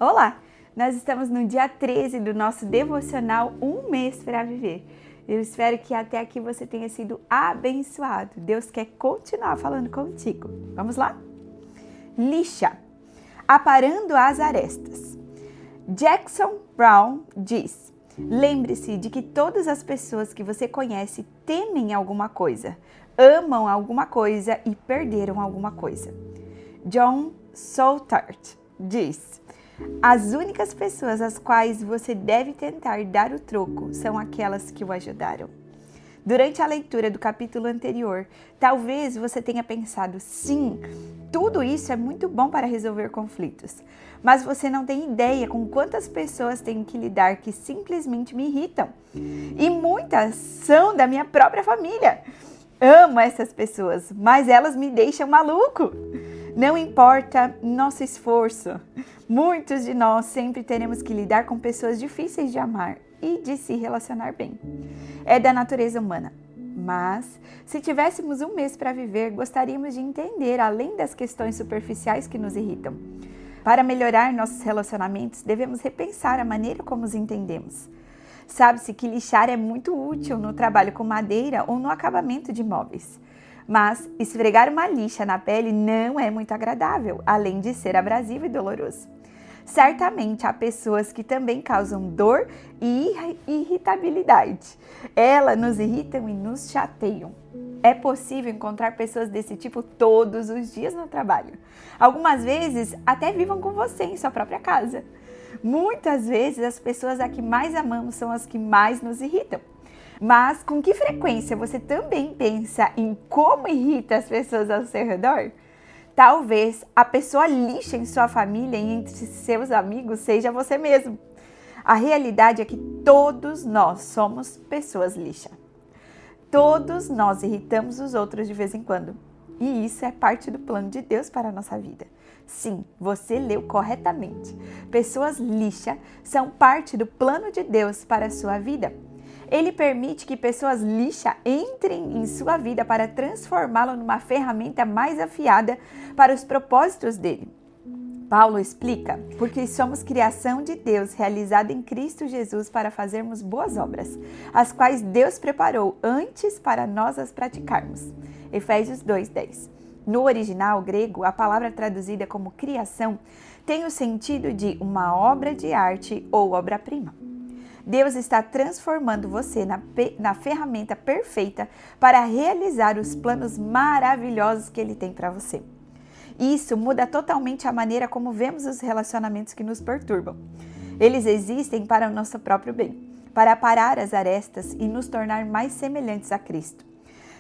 Olá! Nós estamos no dia 13 do nosso devocional Um Mês para Viver. Eu espero que até aqui você tenha sido abençoado. Deus quer continuar falando contigo. Vamos lá? Lixa, aparando as arestas. Jackson Brown diz: lembre-se de que todas as pessoas que você conhece temem alguma coisa, amam alguma coisa e perderam alguma coisa. John Soutart diz: as únicas pessoas às quais você deve tentar dar o troco são aquelas que o ajudaram. Durante a leitura do capítulo anterior, talvez você tenha pensado, sim, tudo isso é muito bom para resolver conflitos, mas você não tem ideia com quantas pessoas tenho que lidar que simplesmente me irritam. E muitas são da minha própria família. Amo essas pessoas, mas elas me deixam maluco. Não importa nosso esforço, muitos de nós sempre teremos que lidar com pessoas difíceis de amar e de se relacionar bem. É da natureza humana. Mas, se tivéssemos um mês para viver, gostaríamos de entender além das questões superficiais que nos irritam. Para melhorar nossos relacionamentos, devemos repensar a maneira como os entendemos. Sabe-se que lixar é muito útil no trabalho com madeira ou no acabamento de móveis. Mas esfregar uma lixa na pele não é muito agradável, além de ser abrasivo e doloroso. Certamente há pessoas que também causam dor e irritabilidade. Elas nos irritam e nos chateiam. É possível encontrar pessoas desse tipo todos os dias no trabalho. Algumas vezes até vivam com você em sua própria casa. Muitas vezes as pessoas a que mais amamos são as que mais nos irritam. Mas com que frequência você também pensa em como irrita as pessoas ao seu redor? Talvez a pessoa lixa em sua família e entre seus amigos seja você mesmo. A realidade é que todos nós somos pessoas lixa. Todos nós irritamos os outros de vez em quando. E isso é parte do plano de Deus para a nossa vida. Sim, você leu corretamente. Pessoas lixa são parte do plano de Deus para a sua vida. Ele permite que pessoas lixa entrem em sua vida para transformá-la numa ferramenta mais afiada para os propósitos dele. Paulo explica: porque somos criação de Deus realizada em Cristo Jesus para fazermos boas obras, as quais Deus preparou antes para nós as praticarmos. Efésios 2:10. No original grego, a palavra traduzida como criação tem o sentido de uma obra de arte ou obra-prima. Deus está transformando você na ferramenta perfeita para realizar os planos maravilhosos que Ele tem para você. Isso muda totalmente a maneira como vemos os relacionamentos que nos perturbam. Eles existem para o nosso próprio bem, para aparar as arestas e nos tornar mais semelhantes a Cristo.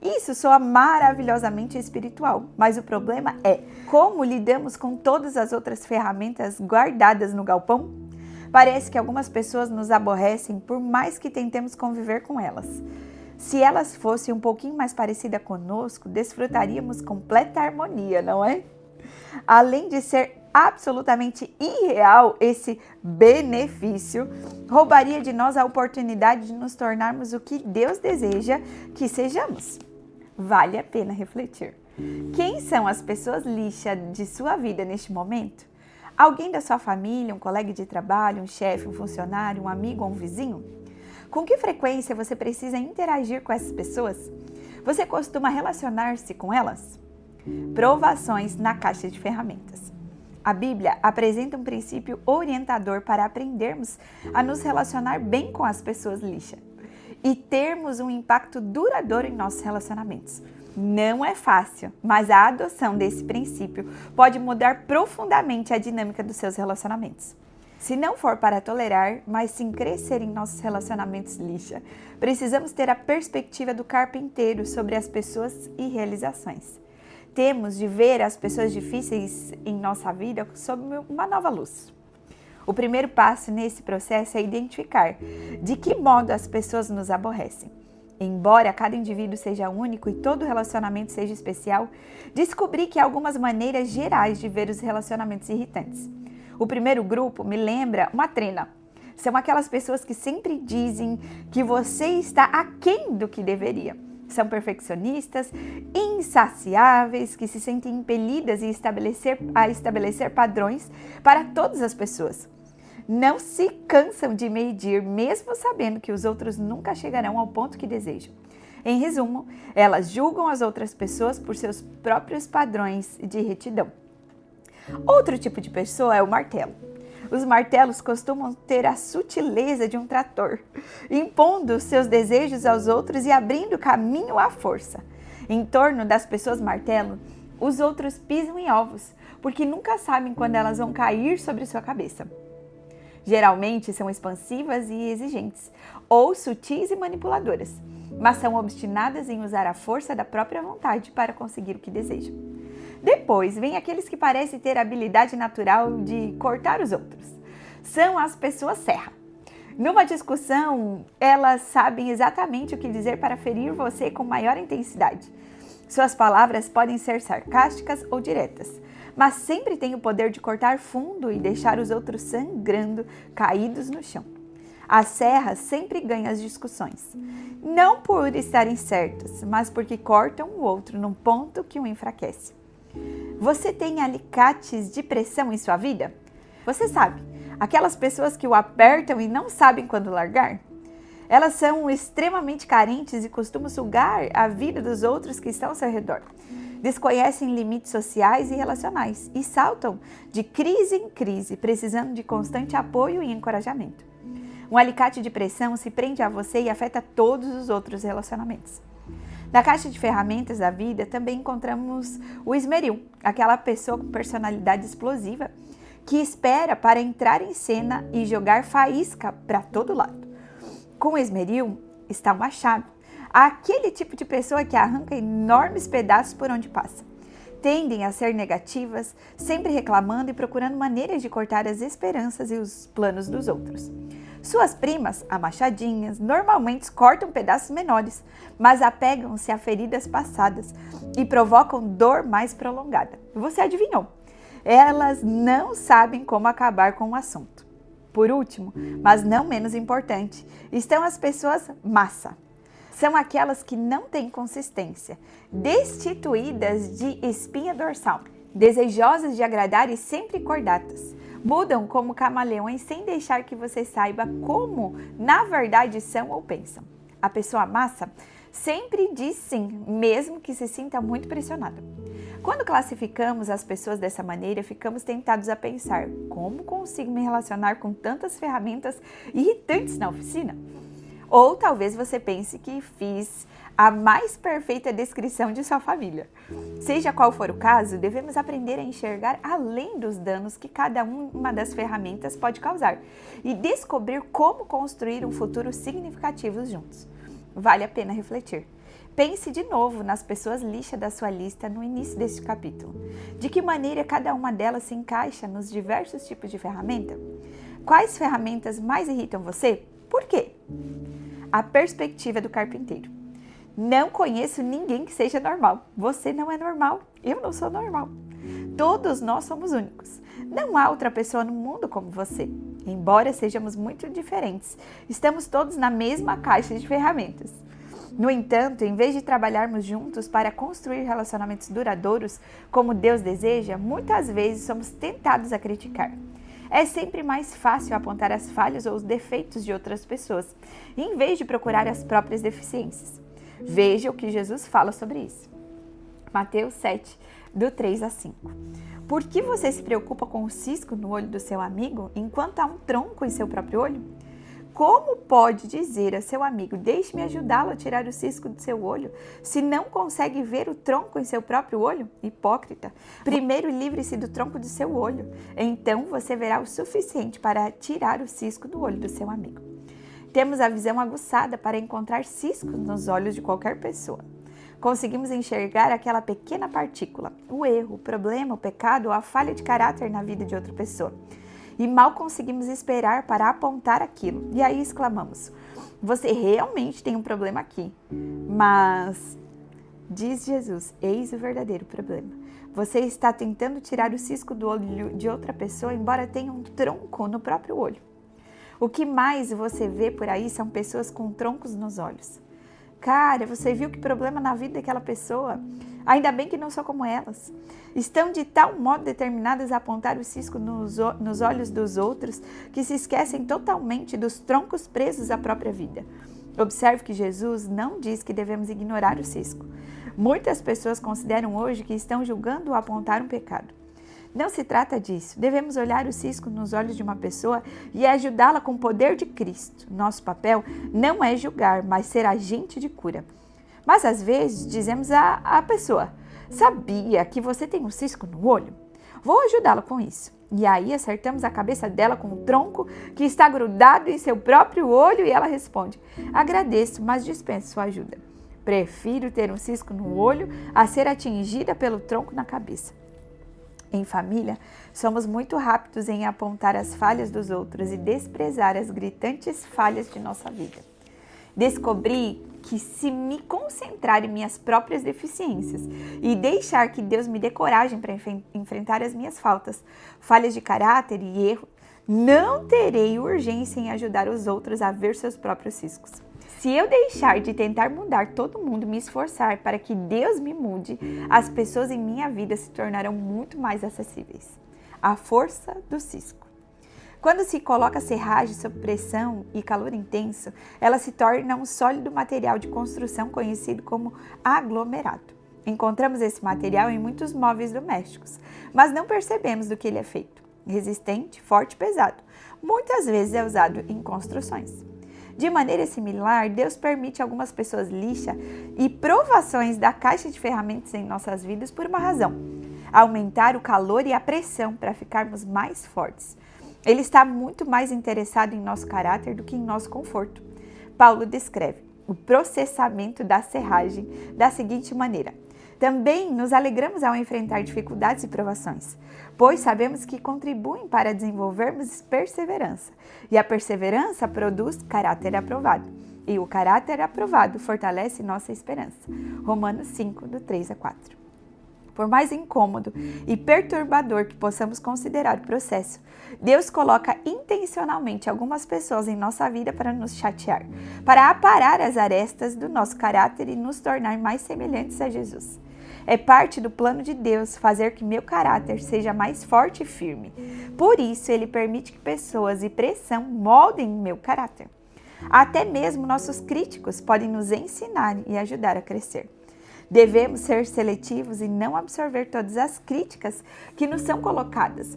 Isso soa maravilhosamente espiritual, mas o problema é como lidamos com todas as outras ferramentas guardadas no galpão? Parece que algumas pessoas nos aborrecem por mais que tentemos conviver com elas. Se elas fossem um pouquinho mais parecidas conosco, desfrutaríamos completa harmonia, não é? Além de ser absolutamente irreal, esse benefício roubaria de nós a oportunidade de nos tornarmos o que Deus deseja que sejamos. Vale a pena refletir. Quem são as pessoas lixa de sua vida neste momento? Alguém da sua família, um colega de trabalho, um chefe, um funcionário, um amigo ou um vizinho? Com que frequência você precisa interagir com essas pessoas? Você costuma relacionar-se com elas? Provações na caixa de ferramentas. A Bíblia apresenta um princípio orientador para aprendermos a nos relacionar bem com as pessoas lixa e termos um impacto duradouro em nossos relacionamentos. Não é fácil, mas a adoção desse princípio pode mudar profundamente a dinâmica dos seus relacionamentos. Se não for para tolerar, mas sim crescer em nossos relacionamentos lixa, precisamos ter a perspectiva do carpinteiro sobre as pessoas e realizações. Temos de ver as pessoas difíceis em nossa vida sob uma nova luz. O primeiro passo nesse processo é identificar de que modo as pessoas nos aborrecem. Embora cada indivíduo seja único e todo relacionamento seja especial, descobri que há algumas maneiras gerais de ver os relacionamentos irritantes. O primeiro grupo me lembra uma trena. São aquelas pessoas que sempre dizem que você está aquém do que deveria. São perfeccionistas, insaciáveis, que se sentem impelidas a estabelecer padrões para todas as pessoas. Não se cansam de medir, mesmo sabendo que os outros nunca chegarão ao ponto que desejam. Em resumo, elas julgam as outras pessoas por seus próprios padrões de retidão. Outro tipo de pessoa é o martelo. Os martelos costumam ter a sutileza de um trator, impondo seus desejos aos outros e abrindo caminho à força. Em torno das pessoas martelo, os outros pisam em ovos, porque nunca sabem quando elas vão cair sobre sua cabeça. Geralmente são expansivas e exigentes, ou sutis e manipuladoras, mas são obstinadas em usar a força da própria vontade para conseguir o que desejam. Depois, vem aqueles que parecem ter a habilidade natural de cortar os outros. São as pessoas serra. Numa discussão, elas sabem exatamente o que dizer para ferir você com maior intensidade. Suas palavras podem ser sarcásticas ou diretas, mas sempre têm o poder de cortar fundo e deixar os outros sangrando, caídos no chão. As serras sempre ganham as discussões, não por estarem certas, mas porque cortam o outro num ponto que o enfraquece. Você tem alicates de pressão em sua vida? Você sabe, aquelas pessoas que o apertam e não sabem quando largar? Elas são extremamente carentes e costumam sugar a vida dos outros que estão ao seu redor. Desconhecem limites sociais e relacionais e saltam de crise em crise, precisando de constante apoio e encorajamento. Um alicate de pressão se prende a você e afeta todos os outros relacionamentos. Na caixa de ferramentas da vida também encontramos o esmeril, aquela pessoa com personalidade explosiva que espera para entrar em cena e jogar faísca para todo lado. Com o esmeril está o machado, aquele tipo de pessoa que arranca enormes pedaços por onde passa. Tendem a ser negativas, sempre reclamando e procurando maneiras de cortar as esperanças e os planos dos outros. Suas primas, amachadinhas, normalmente cortam pedaços menores, mas apegam-se a feridas passadas e provocam dor mais prolongada. Você adivinhou? Elas não sabem como acabar com o assunto. Por último, mas não menos importante, estão as pessoas massa. São aquelas que não têm consistência, destituídas de espinha dorsal, desejosas de agradar e sempre cordatas. Mudam como camaleões sem deixar que você saiba como, na verdade, são ou pensam. A pessoa massa sempre diz sim, mesmo que se sinta muito pressionada. Quando classificamos as pessoas dessa maneira, ficamos tentados a pensar: como consigo me relacionar com tantas ferramentas irritantes na oficina? Ou talvez você pense que fiz a mais perfeita descrição de sua família. Seja qual for o caso, devemos aprender a enxergar além dos danos que cada uma das ferramentas pode causar e descobrir como construir um futuro significativo juntos. Vale a pena refletir. Pense de novo nas pessoas lixa da sua lista no início deste capítulo. De que maneira cada uma delas se encaixa nos diversos tipos de ferramenta? Quais ferramentas mais irritam você? Por quê? A perspectiva do carpinteiro. Não conheço ninguém que seja normal. Você não é normal. Eu não sou normal. Todos nós somos únicos. Não há outra pessoa no mundo como você. Embora sejamos muito diferentes, estamos todos na mesma caixa de ferramentas. No entanto, em vez de trabalharmos juntos para construir relacionamentos duradouros como Deus deseja, muitas vezes somos tentados a criticar. É sempre mais fácil apontar as falhas ou os defeitos de outras pessoas, em vez de procurar as próprias deficiências. Veja o que Jesus fala sobre isso. Mateus 7, do 3 a 5. Por que você se preocupa com o cisco no olho do seu amigo, enquanto há um tronco em seu próprio olho? Como pode dizer a seu amigo: deixe-me ajudá-lo a tirar o cisco do seu olho, se não consegue ver o tronco em seu próprio olho? Hipócrita! Primeiro livre-se do tronco do seu olho, então você verá o suficiente para tirar o cisco do olho do seu amigo. Temos a visão aguçada para encontrar ciscos nos olhos de qualquer pessoa. Conseguimos enxergar aquela pequena partícula, o erro, o problema, o pecado ou a falha de caráter na vida de outra pessoa. E mal conseguimos esperar para apontar aquilo. E aí exclamamos: você realmente tem um problema aqui. Mas, diz Jesus, eis o verdadeiro problema. Você está tentando tirar o cisco do olho de outra pessoa, embora tenha um tronco no próprio olho. O que mais você vê por aí são pessoas com troncos nos olhos. Cara, você viu que problema na vida daquela pessoa? Ainda bem que não sou como elas. Estão de tal modo determinadas a apontar o cisco nos olhos dos outros que se esquecem totalmente dos troncos presos à própria vida. Observe que Jesus não diz que devemos ignorar o cisco. Muitas pessoas consideram hoje que estão julgando ou apontar um pecado. Não se trata disso. Devemos olhar o cisco nos olhos de uma pessoa e ajudá-la com o poder de Cristo. Nosso papel não é julgar, mas ser agente de cura. Mas às vezes dizemos à pessoa: sabia que você tem um cisco no olho? Vou ajudá-la com isso. E aí acertamos a cabeça dela com o tronco que está grudado em seu próprio olho e ela responde: agradeço, mas dispenso sua ajuda. Prefiro ter um cisco no olho a ser atingida pelo tronco na cabeça. Em família, somos muito rápidos em apontar as falhas dos outros e desprezar as gritantes falhas de nossa vida. Descobri que se me concentrar em minhas próprias deficiências e deixar que Deus me dê coragem para enfrentar as minhas falhas de caráter e erro, não terei urgência em ajudar os outros a ver seus próprios ciscos. Se eu deixar de tentar mudar todo mundo e me esforçar para que Deus me mude, as pessoas em minha vida se tornarão muito mais acessíveis. A força do cisco. Quando se coloca serragem sob pressão e calor intenso, ela se torna um sólido material de construção conhecido como aglomerado. Encontramos esse material em muitos móveis domésticos, mas não percebemos do que ele é feito. Resistente, forte e pesado. Muitas vezes é usado em construções. De maneira similar, Deus permite algumas pessoas lixas e provações da caixa de ferramentas em nossas vidas por uma razão: aumentar o calor e a pressão para ficarmos mais fortes. Ele está muito mais interessado em nosso caráter do que em nosso conforto. Paulo descreve o processamento da serragem da seguinte maneira: também nos alegramos ao enfrentar dificuldades e provações, pois sabemos que contribuem para desenvolvermos perseverança. E a perseverança produz caráter aprovado. E o caráter aprovado fortalece nossa esperança. Romanos 5, do 3 a 4. Por mais incômodo e perturbador que possamos considerar o processo, Deus coloca intencionalmente algumas pessoas em nossa vida para nos chatear, para aparar as arestas do nosso caráter e nos tornar mais semelhantes a Jesus. É parte do plano de Deus fazer que meu caráter seja mais forte e firme. Por isso, Ele permite que pessoas e pressão moldem meu caráter. Até mesmo nossos críticos podem nos ensinar e ajudar a crescer. Devemos ser seletivos e não absorver todas as críticas que nos são colocadas,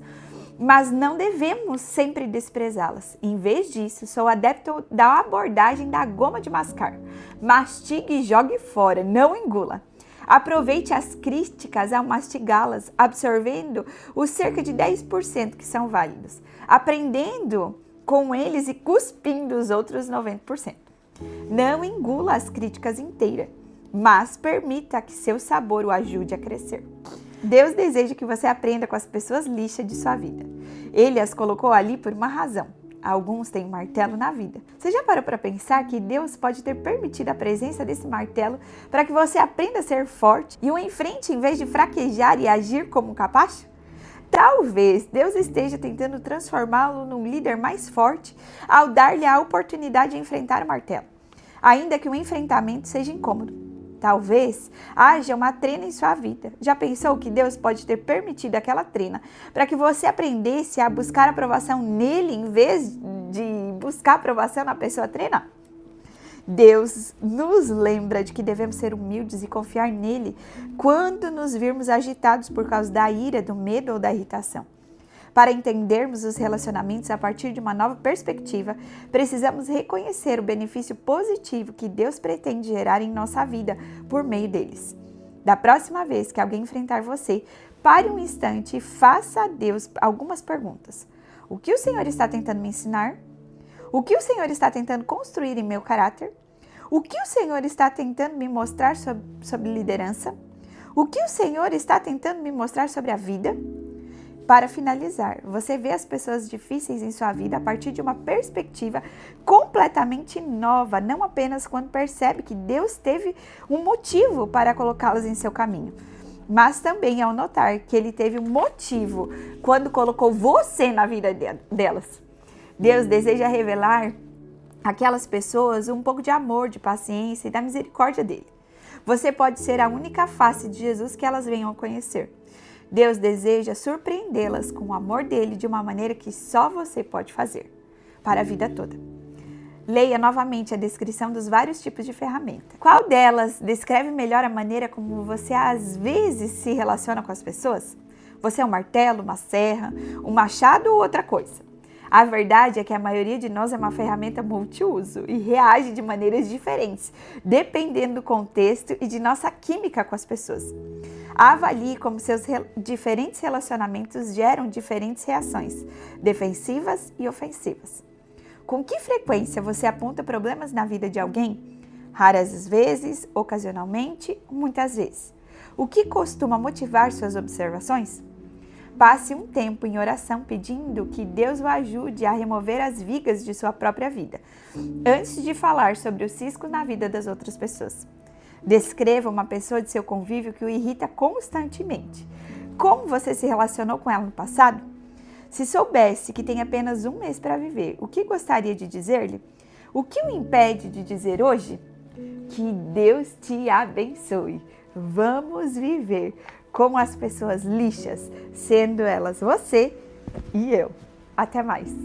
mas não devemos sempre desprezá-las. Em vez disso, sou adepto da abordagem da goma de mascar. Mastigue e jogue fora, não engula. Aproveite as críticas ao mastigá-las, absorvendo os cerca de 10% que são válidos, aprendendo com eles e cuspindo os outros 90%. Não engula as críticas inteiras, mas permita que seu sabor o ajude a crescer. Deus deseja que você aprenda com as pessoas lixas de sua vida. Ele as colocou ali por uma razão. Alguns têm martelo na vida. Você já parou para pensar que Deus pode ter permitido a presença desse martelo para que você aprenda a ser forte e o enfrente em vez de fraquejar e agir como um capacho? Talvez Deus esteja tentando transformá-lo num líder mais forte ao dar-lhe a oportunidade de enfrentar o martelo, ainda que o enfrentamento seja incômodo. Talvez haja uma trena em sua vida. Já pensou que Deus pode ter permitido aquela trena para que você aprendesse a buscar aprovação nele em vez de buscar aprovação na pessoa trena? Deus nos lembra de que devemos ser humildes e confiar nele quando nos virmos agitados por causa da ira, do medo ou da irritação. Para entendermos os relacionamentos a partir de uma nova perspectiva, precisamos reconhecer o benefício positivo que Deus pretende gerar em nossa vida por meio deles. Da próxima vez que alguém enfrentar você, pare um instante e faça a Deus algumas perguntas. O que o Senhor está tentando me ensinar? O que o Senhor está tentando construir em meu caráter? O que o Senhor está tentando me mostrar sobre liderança? O que o Senhor está tentando me mostrar sobre a vida? Para finalizar, você vê as pessoas difíceis em sua vida a partir de uma perspectiva completamente nova, não apenas quando percebe que Deus teve um motivo para colocá-las em seu caminho, mas também ao notar que Ele teve um motivo quando colocou você na vida delas. Deus deseja revelar aquelas pessoas um pouco de amor, de paciência e da misericórdia dele. Você pode ser a única face de Jesus que elas venham a conhecer. Deus deseja surpreendê-las com o amor dele de uma maneira que só você pode fazer, para a vida toda. Leia novamente a descrição dos vários tipos de ferramenta. Qual delas descreve melhor a maneira como você às vezes se relaciona com as pessoas? Você é um martelo, uma serra, um machado ou outra coisa? A verdade é que a maioria de nós é uma ferramenta multiuso e reage de maneiras diferentes, dependendo do contexto e de nossa química com as pessoas. Avalie como seus diferentes relacionamentos geram diferentes reações, defensivas e ofensivas. Com que frequência você aponta problemas na vida de alguém? Raras vezes, ocasionalmente, muitas vezes. O que costuma motivar suas observações? Passe um tempo em oração pedindo que Deus o ajude a remover as vigas de sua própria vida, antes de falar sobre o cisco na vida das outras pessoas. Descreva uma pessoa de seu convívio que o irrita constantemente. Como você se relacionou com ela no passado? Se soubesse que tem apenas um mês para viver, o que gostaria de dizer-lhe? O que o impede de dizer hoje? Que Deus te abençoe. Vamos viver como as pessoas lixas, sendo elas você e eu. Até mais.